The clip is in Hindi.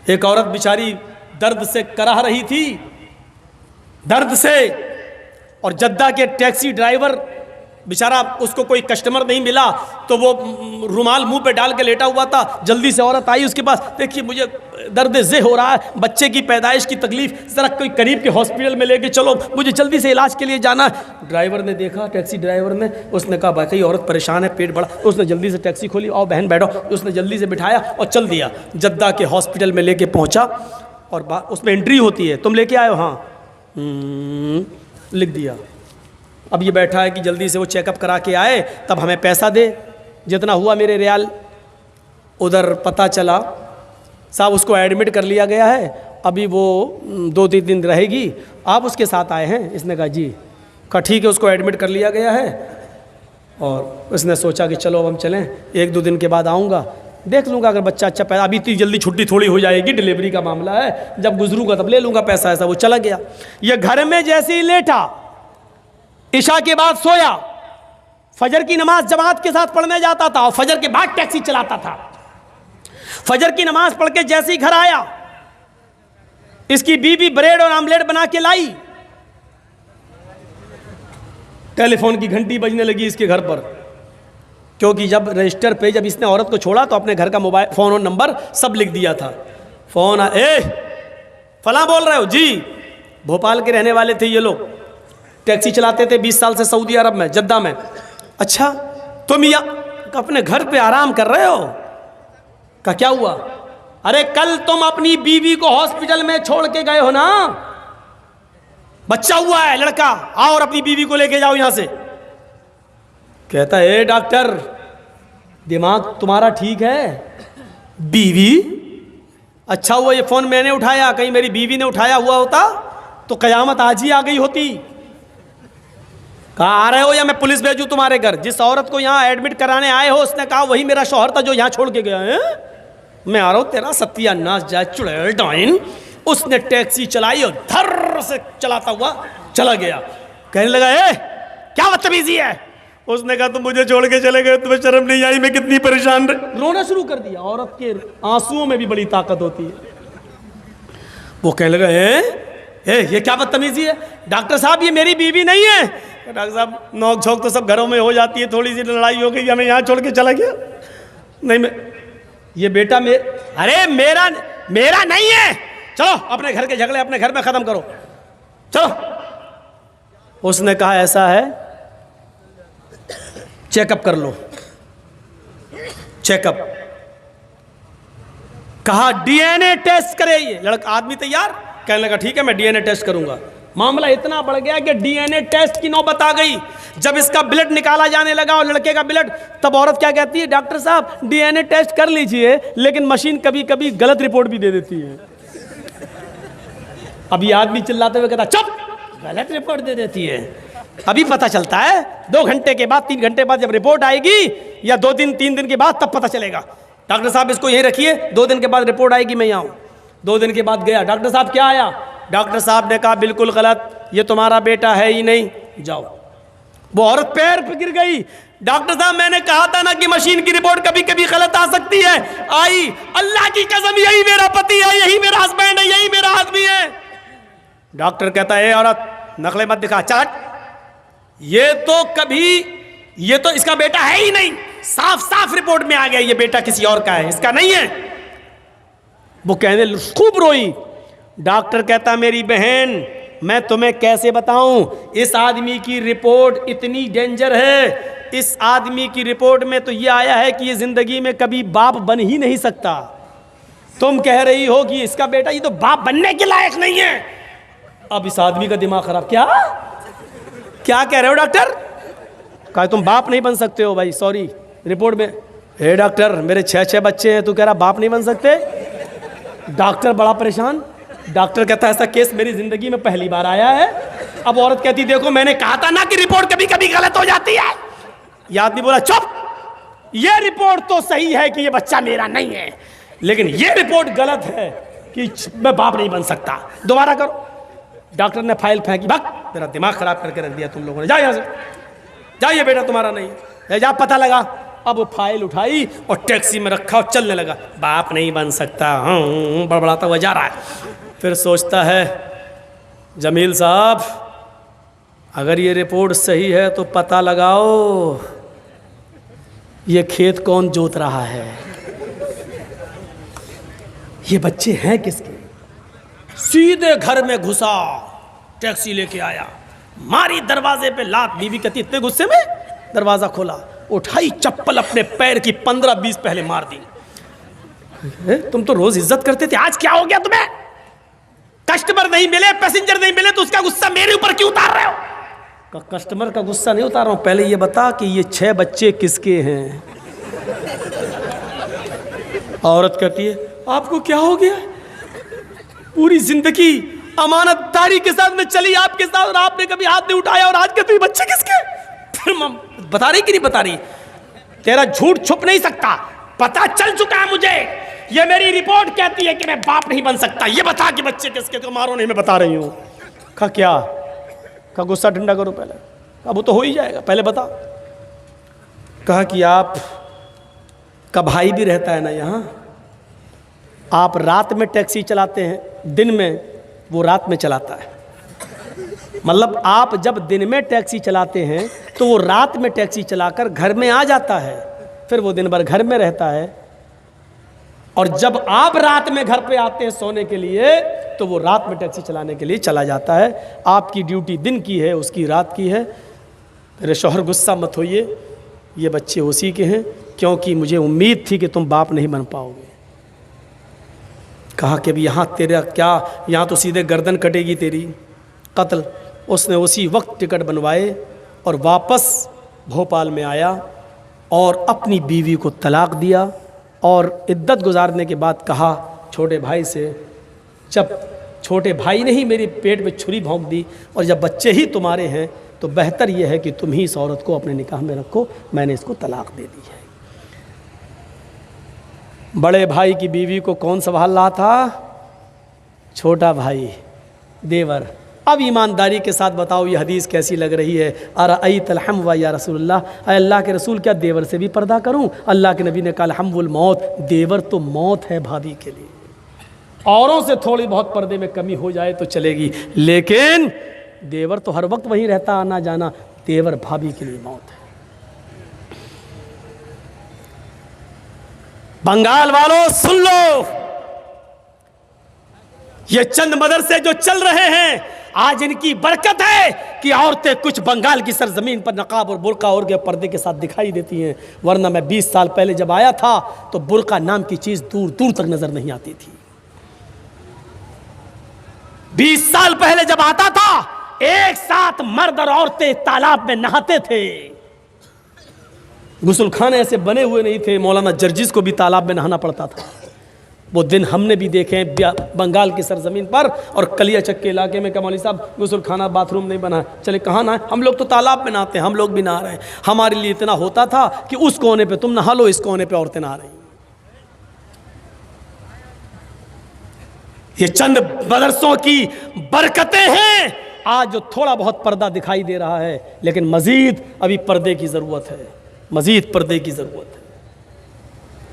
एक औरत बेचारी दर्द से कराह रही थी, दर्द से, और जद्दा के टैक्सी ड्राइवर बेचारा, उसको कोई कस्टमर नहीं मिला तो वो रुमाल मुंह पे डाल के लेटा हुआ था। जल्दी से औरत आई उसके पास, देखिए मुझे दर्द ज़े हो रहा है, बच्चे की पैदाइश की तकलीफ, ज़रा कोई करीब के हॉस्पिटल में लेके चलो, मुझे जल्दी से इलाज के लिए जाना है। ड्राइवर ने देखा, टैक्सी ड्राइवर ने, उसने कहा भाई औरत परेशान है, पेट बड़ा। उसने जल्दी से टैक्सी खोली, आओ बहन बैठो, उसने जल्दी से बिठाया और चल दिया। जद्दा के हॉस्पिटल में लेके पहुँचा और उसमें एंट्री होती है, तुम लेके आए हो, हाँ, लिख दिया। अब ये बैठा है कि जल्दी से वो चेकअप करा के आए, तब हमें पैसा दे, जितना हुआ मेरे रियाल। उधर पता चला साहब उसको एडमिट कर लिया गया है, अभी वो 2-3 दिन रहेगी, आप उसके साथ आए हैं? इसने कहा जी। कहा ठीक है, उसको एडमिट कर लिया गया है। और उसने सोचा कि चलो अब हम चलें, 1-2 दिन के बाद आऊँगा, देख लूँगा अगर बच्चा अच्छा पैदा, अभी इतनी जल्दी छुट्टी थोड़ी हो जाएगी, डिलीवरी का मामला है, जब गुजरूँगा तब ले लूँगा पैसा। ऐसा वो चला गया। ये घर में जैसे ही लेटा, इशा के बाद सोया, फजर की नमाज जमात के साथ पढ़ने जाता था और फजर के बाद टैक्सी चलाता था। फजर की नमाज पढ़ के जैसे ही घर आया, इसकी बीवी ब्रेड और आमलेट बना के लाई, टेलीफोन की घंटी बजने लगी इसके घर पर, क्योंकि जब रजिस्टर पे जब इसने औरत को छोड़ा तो अपने घर का मोबाइल फ़ोन और नंबर सब लिख दिया था। फ़ोन फलां बोल रहे हो जी? भोपाल के रहने वाले थे ये लोग, टैक्सी चलाते थे 20 साल से सऊदी अरब में, जद्दा में। अच्छा तुम यहाँ अपने घर पे आराम कर रहे हो? का क्या हुआ? अरे कल तुम अपनी बीवी को हॉस्पिटल में छोड़ के गए हो ना, बच्चा हुआ है लड़का, आओ और अपनी बीवी को लेके जाओ यहां से। कहता है डॉक्टर दिमाग तुम्हारा ठीक है? बीवी? अच्छा हुआ ये फोन मैंने उठाया, कहीं मेरी बीवी ने उठाया हुआ होता तो कयामत आज ही आ गई होती। कहा आ रहे हो या मैं पुलिस भेजूं तुम्हारे घर? जिस औरत को यहाँ एडमिट कराने आए हो उसने कहा वही मेरा शौहर था जो यहाँ छोड़ के गया है। मैं आ रहा हूँ, तेरा सत्यानाश जाए चुड़ैल डाइन। उसने टैक्सी चलाई और धर से चलाता हुआ चला गया। कहने लगा क्या बदतमीजी है? उसने कहा तुम मुझे छोड़ के चले गए, तुम्हें शर्म नहीं आई? मैं कितनी परेशान रही। रोना शुरू कर दिया। औरत के आंसुओं में भी बड़ी ताकत होती है। वो कहने लगा ये क्या बदतमीजी है? डॉक्टर साहब ये मेरी बीवी नहीं है। डॉक्टर साहब नोक झोंक तो सब घरों में हो जाती है, थोड़ी सी लड़ाई हो गई, हमें यहाँ छोड़ के चला गया। नहीं मैं ये बेटा अरे मेरा नहीं है, चलो अपने घर के झगड़े अपने घर में खत्म करो, चलो। उसने कहा ऐसा है चेकअप कर लो। चेकअप कहा डीएनए टेस्ट करे। ये लड़का आदमी तैयार, कहने लगा ठीक है मैं डीएनए टेस्ट करूंगा। मामला इतना बढ़ गया कि डीएनए टेस्ट की नौबत आ गई। जब इसका ब्लड निकाला जाने लगा और लड़के का ब्लड, तब औरत क्या कहती है? डॉक्टर साहब डीएनए टेस्ट कर लीजिए, लेकिन मशीन कभी कभी गलत रिपोर्ट भी दे देती है। अभी आदमी चिल्लाते हुए कहता चुप, गलत रिपोर्ट दे देती है। अभी पता चलता है 2 घंटे के बाद, 3 घंटे बाद जब रिपोर्ट आएगी, या 2 दिन 3 दिन के बाद, तब पता चलेगा। डॉक्टर साहब इसको यहीं रखिए, 2 दिन के बाद रिपोर्ट आएगी, मैं यहाँ हूँ। 2 दिन के बाद गया, डॉक्टर साहब क्या आया? डॉक्टर साहब ने कहा बिल्कुल गलत, ये तुम्हारा बेटा है ही नहीं, जाओ। वो औरत पैर पे गिर गई। डॉक्टर साहब मैंने कहा था ना कि मशीन की रिपोर्ट कभी कभी गलत आ सकती है। आई, अल्लाह की कसम यही मेरा पति है, यही मेरा हस्बैंड है, यही मेरा आदमी है। डॉक्टर कहता है औरत नकले मत दिखा, चाट। ये तो इसका बेटा है ही नहीं, साफ साफ रिपोर्ट में आ गया ये बेटा किसी और का है, इसका नहीं है। वो कहने खूब रोई। डॉक्टर कहता मेरी बहन मैं तुम्हें कैसे बताऊं, इस आदमी की रिपोर्ट इतनी डेंजर है। इस आदमी की रिपोर्ट में तो ये आया है कि ये जिंदगी में कभी बाप बन ही नहीं सकता। तुम कह रही हो कि इसका बेटा ये तो बाप बनने के लायक नहीं है। अब इस आदमी का दिमाग खराब। क्या कह रहे हो डॉक्टर? कहा तुम बाप नहीं बन सकते हो। भाई सॉरी, रिपोर्ट में हे डॉक्टर मेरे 6 बच्चे हैं, तू कह रहा बाप नहीं बन सकते? डॉक्टर बड़ा परेशान। डॉक्टर कहता है ऐसा केस मेरी जिंदगी में पहली बार आया है। अब औरत कहती देखो मैंने कहा था ना कि रिपोर्ट कभी कभी गलत हो जाती है। यह आदमी बोला चुप, ये रिपोर्ट तो सही है कि ये बच्चा मेरा नहीं है, लेकिन ये रिपोर्ट गलत है कि मैं बाप नहीं बन सकता। दोबारा करो। डॉक्टर ने फाइल फेंकी, भाग, मेरा दिमाग खराब करके रख दिया तुम लोगों ने, जा यहाँ से, जा, ये बेटा तुम्हारा नहीं है, जा पता लगा। अब वो फाइल उठाई और टैक्सी में रखा और चलने लगा। बाप नहीं बन सकता, हाँ, बड़बड़ाता हुआ जा रहा है। फिर सोचता है जमील साहब, अगर ये रिपोर्ट सही है तो पता लगाओ ये खेत कौन जोत रहा है, ये बच्चे हैं किसके। सीधे घर में घुसा, टैक्सी लेके आया, मारी दरवाजे पे लात। बीवी कहती इतने गुस्से में दरवाजा खोला, उठाई चप्पल अपने पैर की 15-20 पहले मार दी। तुम तो रोज इज्जत करते थे, आज क्या हो गया तुम्हें? कस्टमर नहीं मिले, पैसेंजर नहीं मिले तो उसका गुस्सा मेरे ऊपर क्यों उतार रहे हो? कस्टमर का गुस्सा नहीं उतार रहा हूं, पहले ये बता कि ये 6 बच्चे किसके हैं। औरत कहती है आपको क्या हो गया? पूरी जिंदगी अमानतदारी के साथ में चली आपके साथ और आपने कभी हाथ नहीं उठाया, और आज के तो ये बच्चे किसके? फिर बता रही कि नहीं बता रही? तेरा झूठ छुप नहीं सकता, पता चल चुका है मुझे। ये मेरी रिपोर्ट कहती है कि मैं बाप नहीं बन सकता। ये बता कि बच्चे किसके, तो मारो नहीं, मैं बता रही हूं। कहा क्या? कहा गुस्सा ठंडा करो पहले। अब वो तो हो ही जाएगा, पहले बता। कहा कि आप का भाई भी रहता है ना यहाँ, आप रात में टैक्सी चलाते हैं, दिन में वो रात में चलाता है। मतलब आप जब दिन में टैक्सी चलाते हैं तो वो रात में टैक्सी चलाकर घर में आ जाता है, फिर वो दिन भर घर में रहता है, और जब आप रात में घर पे आते हैं सोने के लिए तो वो रात में टैक्सी चलाने के लिए चला जाता है। आपकी ड्यूटी दिन की है, उसकी रात की है। मेरे शौहर गुस्सा मत होइए, ये बच्चे उसी के हैं, क्योंकि मुझे उम्मीद थी कि तुम बाप नहीं बन पाओगे। कहा कि अभी यहाँ तेरा क्या, यहाँ तो सीधे गर्दन कटेगी तेरी, कत्ल। उसने उसी वक्त टिकट बनवाए और वापस भोपाल में आया और अपनी बीवी को तलाक दिया। और इद्दत गुजारने के बाद कहा छोटे भाई से, जब छोटे भाई ने ही मेरी पेट में छुरी भोंक दी और जब बच्चे ही तुम्हारे हैं तो बेहतर यह है कि तुम ही इस औरत को अपने निकाह में रखो, मैंने इसको तलाक दे दी है। बड़े भाई की बीवी को कौन संभाल रहा था? छोटा भाई, देवर। अब ईमानदारी के साथ बताओ ये हदीस कैसी लग रही है? अरअयतल हम्व या रसूलल्लाह, अल्लाह के रसूल क्या देवर से भी पर्दा करूं? अल्लाह के नबी ने कहा हम्वुल मौत, देवर तो मौत है भाभी के लिए। औरों से थोड़ी बहुत पर्दे में कमी हो जाए तो चलेगी, लेकिन देवर तो हर वक्त वहीं रहता, आना जाना। देवर भाभी के लिए मौत है। बंगाल वालों सुन लो, ये चंद मदरसे जो चल रहे हैं आज इनकी बरकत है कि औरतें कुछ बंगाल की सरजमीन पर नकाब और बुर्का और के पर्दे के साथ दिखाई देती हैं, वरना मैं 20 साल पहले जब आया था तो बुर्का नाम की चीज दूर दूर तक नजर नहीं आती थी। 20 साल पहले जब आता था एक साथ मर्द और औरतें तालाब में नहाते थे। गुसलखाने ऐसे बने हुए नहीं थे, मौलाना जर्जिस को भी तालाब में नहाना पड़ता था। वो दिन हमने भी देखे हैं बंगाल की सरजमीन पर। और कलियाचक के इलाके में मौलवी साहब गुसलखाना बाथरूम नहीं बना, चले कहाँ नहाए? हम लोग तो तालाब में नहाते हैं, हम लोग भी नहा रहे हैं। हमारे लिए इतना होता था कि उस कोने पे तुम नहा लो, इस कोने पे औरतें नहा रही। ये चंद मदरसों की बरकतें हैं आज जो थोड़ा बहुत पर्दा दिखाई दे रहा है, लेकिन मजीद अभी पर्दे की ज़रूरत है, मजीद पर्दे की ज़रूरत है।